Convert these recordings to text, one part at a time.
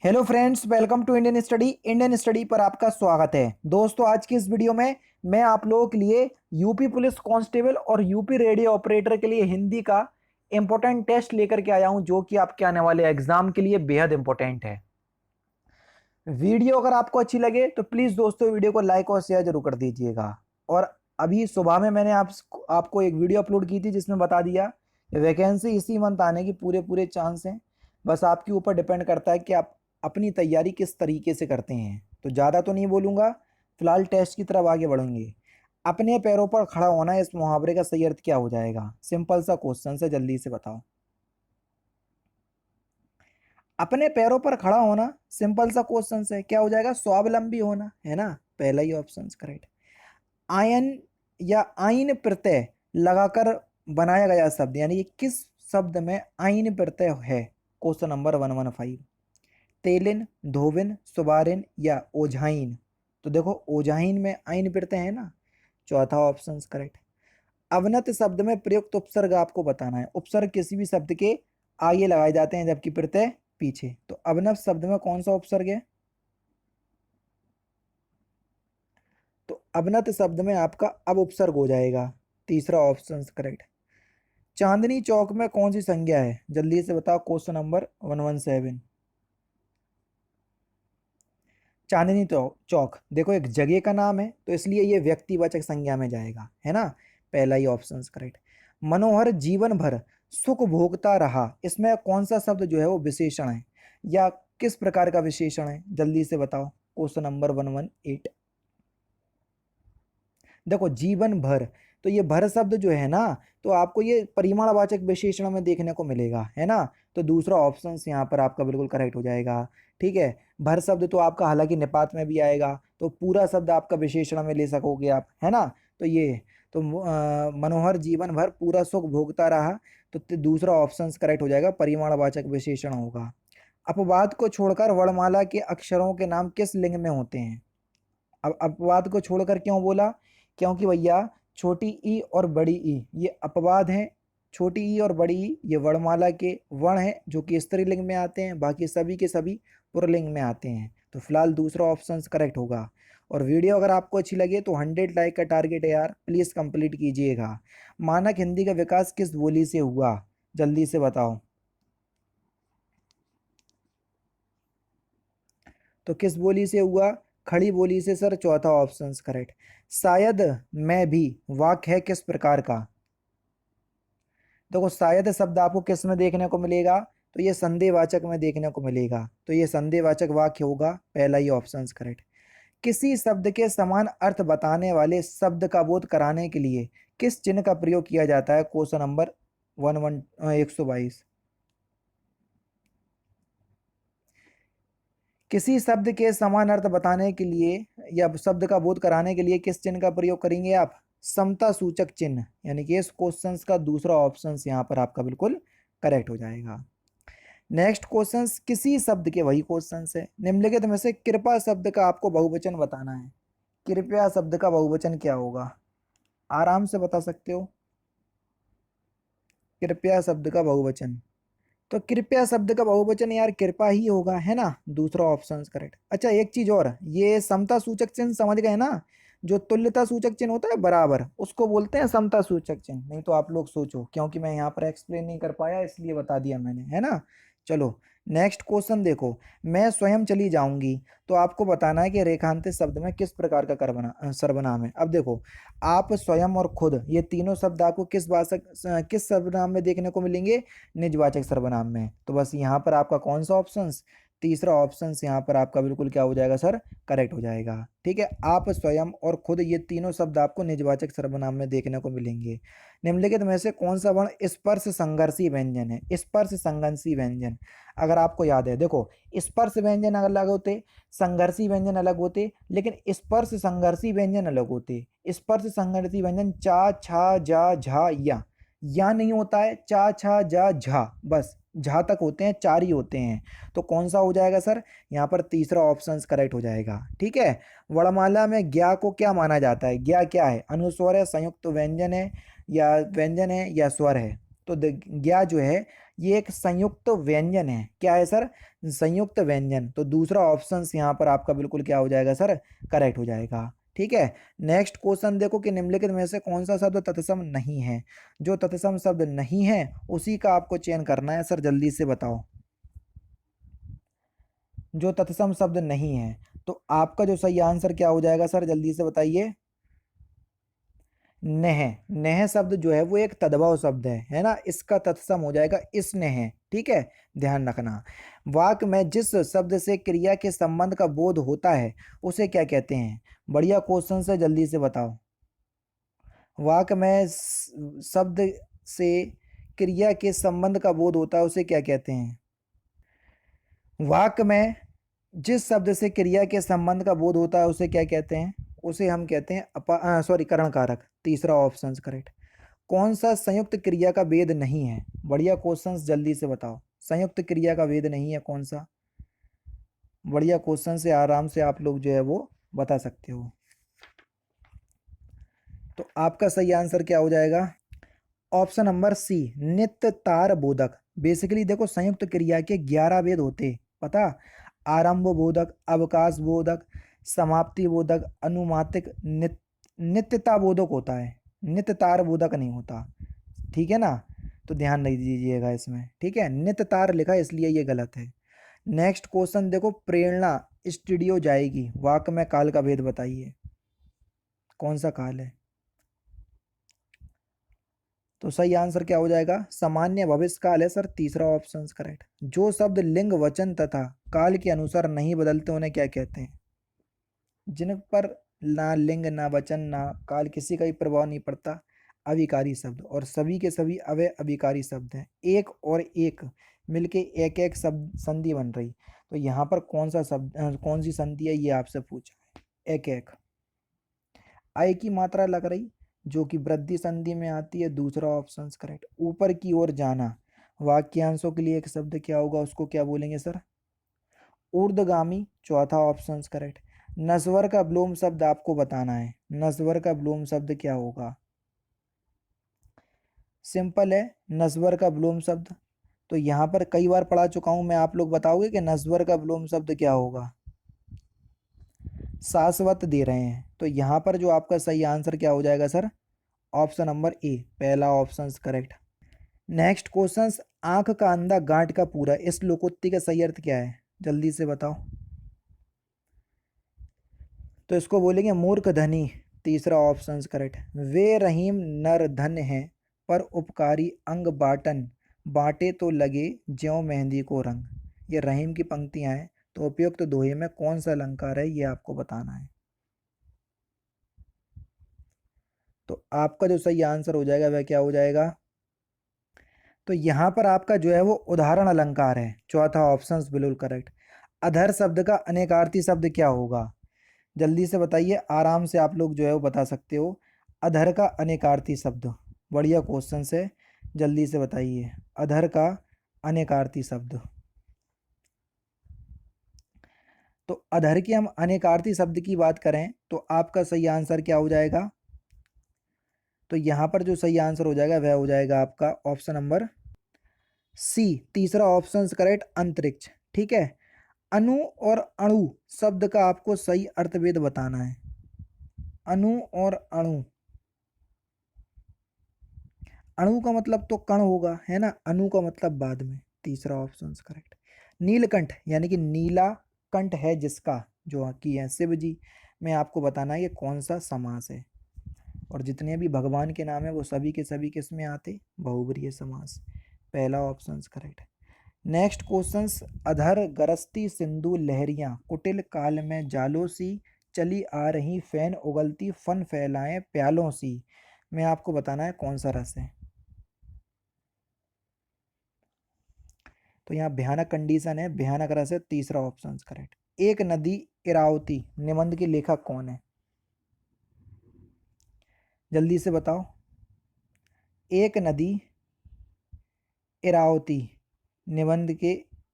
Hello friends, welcome to Indian study पर आपका स्वागत है। दोस्तों, आज की इस वीडियो में मैं आप लोगों के लिए यूपी पुलिस कांस्टेबल और यूपी रेडियो ऑपरेटर के लिए हिंदी का इंपॉर्टेंट टेस्ट लेकर के आया हूं, जो कि आपके आने वाले एग्जाम के लिए बेहद इंपॉर्टेंट है। वीडियो अगर आपको अच्छी लगे तो प्लीज़ दोस्तों वीडियो को लाइक और शेयर जरूर कर दीजिएगा। और अभी सुबह में मैंने आपको एक वीडियो अपलोड की थी जिसमें बता दिया कि वैकेंसी इसी मंथ आने की पूरे पूरे चांस हैं। बस आपके ऊपर डिपेंड करता है कि आप अपनी तैयारी किस तरीके से करते हैं। तो ज़्यादा तो नहीं बोलूँगा, फिलहाल टेस्ट की तरफ आगे बढ़ेंगे। अपने पैरों पर खड़ा होना, इस मुहावरे का सही अर्थ क्या हो जाएगा? सिंपल सा क्वेश्चन है, जल्दी से बताओ। अपने पैरों पर खड़ा होना, सिंपल सा क्वेश्चन है, क्या हो जाएगा? स्वावलंबी होना, है ना? पहला ही ऑप्शन करेक्ट। आयन या आइन प्रत्यय लगाकर बनाया गया शब्द, यानी कि किस शब्द में आइन प्रत्यय है? Question number 115। तेलिन, धोबिन, सुबारिन या ओझाइन? तो देखो, ओझाइन में आइन प्रत्यय है ना। चौथा ऑप्शन करेक्ट। अवनत शब्द में प्रयुक्त उपसर्ग आपको बताना है। उपसर्ग किसी भी शब्द के आगे लगाए जाते हैं जबकि प्रत्यय पीछे। तो अवनत शब्द में कौन सा उपसर्ग है? तो अवनत शब्द में आपका अब उपसर्ग हो जाएगा। तीसरा ऑप्शन करेक्ट। चांदनी चौक में कौन सी संज्ञा है? जल्दी से बताओ। Question number 117। चांदनी चौक देखो, एक जगह का नाम है तो इसलिए ये व्यक्तिवाचक संज्ञा में जाएगा, है ना। पहला ही ऑप्शन करेक्ट। मनोहर जीवन भर सुख भोगता रहा, इसमें कौन सा शब्द जो है वो विशेषण है या किस प्रकार का विशेषण है? जल्दी से बताओ। Question number 118। देखो, जीवन भर, तो ये भर शब्द जो है ना, तो आपको ये परिमाणवाचक विशेषण में देखने को मिलेगा, है ना। तो दूसरा ऑप्शन यहाँ पर आपका बिल्कुल करेक्ट हो जाएगा। ठीक है, भर शब्द तो आपका हालांकि निपात में भी आएगा, तो पूरा शब्द आपका विशेषण में ले सकोगे आप, है ना। तो ये तो मनोहर जीवन भर पूरा सुख भोगता रहा, तो दूसरा ऑप्शन करेक्ट हो जाएगा, परिमाणवाचक विशेषण होगा। अपवाद को छोड़कर वर्णमाला के अक्षरों के नाम किस लिंग में होते हैं? अब अपवाद को छोड़कर क्यों बोला? क्योंकि भैया छोटी ई और बड़ी ई ये अपवाद हैं। छोटी ई और बड़ी ई ये वर्णमाला के वर्ण हैं जो कि स्त्रीलिंग में आते हैं, बाकी सभी के सभी पुल्लिंग में आते हैं। तो फिलहाल दूसरा ऑप्शन करेक्ट होगा। और वीडियो अगर आपको अच्छी लगे तो 100 लाइक का टारगेट है यार, प्लीज़ कंप्लीट कीजिएगा। मानक हिंदी का विकास किस बोली से हुआ? जल्दी से बताओ। तो किस बोली से हुआ? खड़ी बोली से सर। चौथा ऑप्शन करेक्ट। शायद मैं भी वाक्य है किस प्रकार का? देखो, शायद शब्द आपको किस में देखने को मिलेगा? तो ये संदेहवाचक में देखने को मिलेगा, तो ये संदेहवाचक वाक्य होगा। पहला ही ऑप्शन करेक्ट। किसी शब्द के समान अर्थ बताने वाले शब्द का बोध कराने के लिए किस चिन्ह का प्रयोग किया जाता है? Question number 122। किसी शब्द के समान अर्थ बताने के लिए या शब्द का बोध कराने के लिए किस चिन्ह का प्रयोग करेंगे आप? समता सूचक चिन्ह, यानी कि इस क्वेश्चन का दूसरा ऑप्शन यहाँ पर आपका बिल्कुल करेक्ट हो जाएगा। नेक्स्ट क्वेश्चन किसी शब्द के, वही क्वेश्चन है, निम्नलिखित में से कृपा शब्द का आपको बहुवचन बताना है। कृपया शब्द का बहुवचन क्या होगा? आराम से बता सकते हो। कृपया शब्द का बहुवचन, तो कृपया शब्द का बहुवचन यार कृपा ही होगा, है ना। दूसरा ऑप्शन करेक्ट। अच्छा, एक चीज और, ये समता सूचक चिन्ह समझ गए ना? जो तुल्यता सूचक चिन्ह होता है बराबर, उसको बोलते हैं समता सूचक चिन्ह। नहीं तो आप लोग सोचो, क्योंकि मैं यहाँ पर एक्सप्लेन नहीं कर पाया इसलिए बता दिया मैंने, है ना। चलो, नेक्स्ट क्वेश्चन देखो। मैं स्वयं चली जाऊंगी, तो आपको बताना है कि रेखांकित शब्द में किस प्रकार का सर्वनाम है। अब देखो, आप, स्वयं और खुद, ये तीनों शब्द आपको किस सर्वनाम में देखने को मिलेंगे? निजवाचक सर्वनाम में। तो बस यहाँ पर आपका कौन सा ऑप्शन? तीसरा ऑप्शन यहाँ पर आपका बिल्कुल क्या हो जाएगा सर? करेक्ट हो जाएगा। ठीक है, आप, स्वयं और खुद, ये तीनों शब्द आपको निजवाचक सर्वनाम में देखने को मिलेंगे। निम्नलिखित में से कौन सा वर्ण स्पर्श संघर्षी व्यंजन है? स्पर्श संघर्षी व्यंजन, अगर आपको याद है, देखो, स्पर्श व्यंजन अलग होते, संघर्षी व्यंजन अलग होते, लेकिन स्पर्श संघर्षी व्यंजन अलग होते। स्पर्श संघर्षी व्यंजन चा, छा, जा, झा, या नहीं होता है। चा, छा, जा, झा, बस झा तक होते हैं, चार ही होते हैं। तो कौन सा हो जाएगा सर? यहाँ पर तीसरा ऑप्शन करेक्ट हो जाएगा। ठीक है, वर्णमाला में ज्ञा को क्या माना जाता है? ज्ञा क्या है? अनुस्वर है, संयुक्त व्यंजन है, या व्यंजन है, या स्वर है? तो ज्ञा जो है ये एक संयुक्त व्यंजन है। क्या है सर? संयुक्त व्यंजन। तो दूसरा ऑप्शन यहाँ पर आपका बिल्कुल क्या हो जाएगा सर? करेक्ट हो जाएगा। ठीक है। नेक्स्ट क्वेश्चन देखो कि निम्नलिखित में से कौन सा शब्द तत्सम नहीं है। जो तत्सम शब्द नहीं है उसी का आपको चयन करना है सर, जल्दी से बताओ। जो तत्सम शब्द नहीं है, तो आपका जो सही आंसर क्या हो जाएगा सर, जल्दी से बताइए। नेह। नेह शब्द जो है वो एक तद्भव शब्द है ना, इसका तत्सम हो जाएगा स्नेह। ठीक है, ध्यान रखना। वाक्य में जिस शब्द से क्रिया के संबंध का बोध होता है उसे क्या कहते हैं? बढ़िया क्वेश्चन से, जल्दी से बताओ। वाक्य में शब्द से क्रिया के संबंध का बोध होता है उसे क्या कहते हैं? वाक्य में जिस शब्द से क्रिया के संबंध का बोध होता है उसे क्या कहते हैं? उसे हम कहते हैं करण कारक। तीसरा ऑप्शन करेक्ट। कौन सा संयुक्त क्रिया का भेद नहीं है? बढ़िया क्वेश्चंस, जल्दी से बताओ। संयुक्त क्रिया का भेद नहीं है कौन सा? बढ़िया क्वेश्चन से आराम से आप लोग जो है वो बता सकते हो। तो आपका सही आंसर क्या हो जाएगा? ऑप्शन नंबर सी, नित्य तार बोधक। बेसिकली देखो, संयुक्त क्रिया के 11 भेद होते, पता? आरंभ बोधक, अवकाश बोधक, समाप्ति बोधक, अनुमातिक, नित्यता बोधक होता है, नित्य तार बोधक नहीं होता। ठीक है ना, तो ध्यान नहीं दीजिएगा इसमें। ठीक है, नित्य तार लिखा है इसलिए ये गलत है। नेक्स्ट क्वेश्चन देखो, प्रेरणा स्टूडियो जाएगी, वाक्य में काल का भेद बताइए। कौन सा काल है? तो सही आंसर क्या हो जाएगा? सामान्य भविष्य काल है सर, तीसरा ऑप्शन करेक्ट। जो शब्द लिंग वचन तथा काल के अनुसार नहीं बदलते उन्हें क्या कहते हैं? जिन पर ना लिंग ना वचन ना काल किसी का भी प्रभाव नहीं पड़ता, अविकारी शब्द, और सभी के सभी अवय अविकारी शब्द हैं। एक और एक मिलके एक एक शब्द संधि बन रही। तो यहाँ पर कौन सा शब्द, कौन सी संधि है ये आपसे पूछा है। एक एक आय की मात्रा लग रही, जो कि वृद्धि संधि में आती है, दूसरा ऑप्शन करेक्ट। ऊपर की ओर जाना, वाक्यांशों के लिए एक शब्द क्या होगा, उसको क्या बोलेंगे सर? ऊर्ध्वगामी, चौथा ऑप्शन करेक्ट। नस्वर का विलोम शब्द आपको बताना है, नस्वर का विलोम शब्द क्या होगा? सिंपल है, नस्वर का विलोम शब्द। तो यहाँ पर कई बार पढ़ा चुका हूं मैं, आप लोग बताओगे कि नस्वर का विलोम शब्द क्या होगा? शाश्वत दे रहे हैं, तो यहाँ पर जो आपका सही आंसर क्या हो जाएगा सर? ऑप्शन नंबर ए, पहला ऑप्शन करेक्ट। नेक्स्ट क्वेश्चन, आंख का अंधा गांठ का पूरा, इस लोकोक्ति का सही अर्थ क्या है? जल्दी से बताओ। तो इसको बोलेंगे मूर्ख धनी, तीसरा ऑप्शन करेक्ट। वे रहीम नर धन है, पर उपकारी अंग बाटन, बाटे तो लगे ज्यों मेहंदी को रंग। ये रहीम की पंक्तियां हैं, तो उपयुक्त दोहे में कौन सा अलंकार है ये आपको बताना है। तो आपका जो सही आंसर हो जाएगा वह क्या हो जाएगा? तो यहाँ पर आपका जो है वो उदाहरण अलंकार है, चौथा ऑप्शन बिल्कुल करेक्ट। अधर शब्द का अनेकार्थी शब्द क्या होगा? जल्दी से बताइए, आराम से आप लोग जो है वो बता सकते हो। अधर का अनेकार्थी शब्द, बढ़िया क्वेश्चन है, जल्दी से बताइए। अधर का अनेकार्थी शब्द। तो अधर की हम अनेकार्थी शब्द की बात करें तो आपका सही आंसर क्या हो जाएगा? तो यहाँ पर जो सही आंसर हो जाएगा वह हो जाएगा आपका ऑप्शन नंबर सी, तीसरा ऑप्शन करेक्ट, अंतरिक्ष। ठीक है। अणु और अणु शब्द का आपको सही अर्थभेद बताना है। अणु और अणु, अणु का मतलब तो कण होगा, है ना, अणु का मतलब बाद में, तीसरा ऑप्शन करेक्ट। नीलकंठ यानी कि नीला कंठ है जिसका, जो की है शिव जी, में आपको बताना है ये कौन सा समास है। और जितने भी भगवान के नाम है वो सभी के सभी किस में आते? बहुब्रीहि समास, पहला ऑप्शन करेक्ट। नेक्स्ट क्वेश्चन, अधर गरजती सिंधु लहरियां, कुटिल काल में जालों सी, चली आ रही फैन उगलती फन फैलाएं प्यालों सी, में आपको बताना है कौन सा रस है। तो यहाँ भयानक कंडीशन है, भयानक रस है, तीसरा ऑप्शन करेक्ट। एक नदी इरावती निबंध के लेखक कौन है? जल्दी से बताओ। एक नदी इरावती निबंध के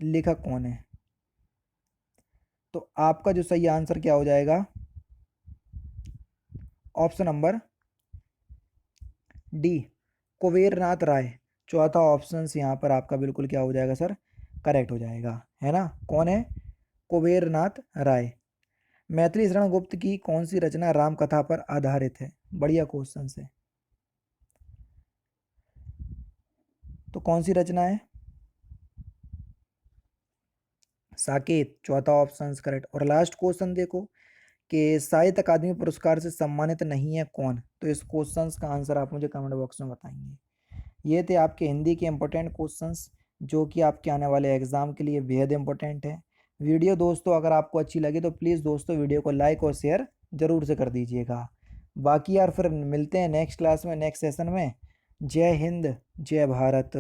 लेखक कौन है? तो आपका जो सही आंसर क्या हो जाएगा? ऑप्शन नंबर डी, कुबेरनाथ राय, चौथा ऑप्शन यहाँ पर आपका बिल्कुल क्या हो जाएगा सर, करेक्ट हो जाएगा, है ना। कौन है, कुबेरनाथ राय। मैथिली शरण गुप्त की कौन सी रचना राम कथा पर आधारित है, बढ़िया क्वेश्चन है। तो कौन सी रचना है, साकेत, चौथा ऑप्शन करेक्ट। और लास्ट क्वेश्चन देखो कि साहित्य अकादमी पुरस्कार से सम्मानित नहीं है कौन, तो इस क्वेश्चन का आंसर आप मुझे कमेंट बॉक्स में बताएंगे। ये थे आपके हिंदी के इंपॉर्टेंट क्वेश्चंस जो कि आपके आने वाले एग्जाम के लिए बेहद इंपॉर्टेंट है। वीडियो दोस्तों अगर आपको अच्छी लगी तो प्लीज़ दोस्तों वीडियो को लाइक और शेयर ज़रूर से कर दीजिएगा। बाकी यार फिर मिलते हैं नेक्स्ट क्लास में, नेक्स्ट सेशन में। जय हिंद, जय भारत।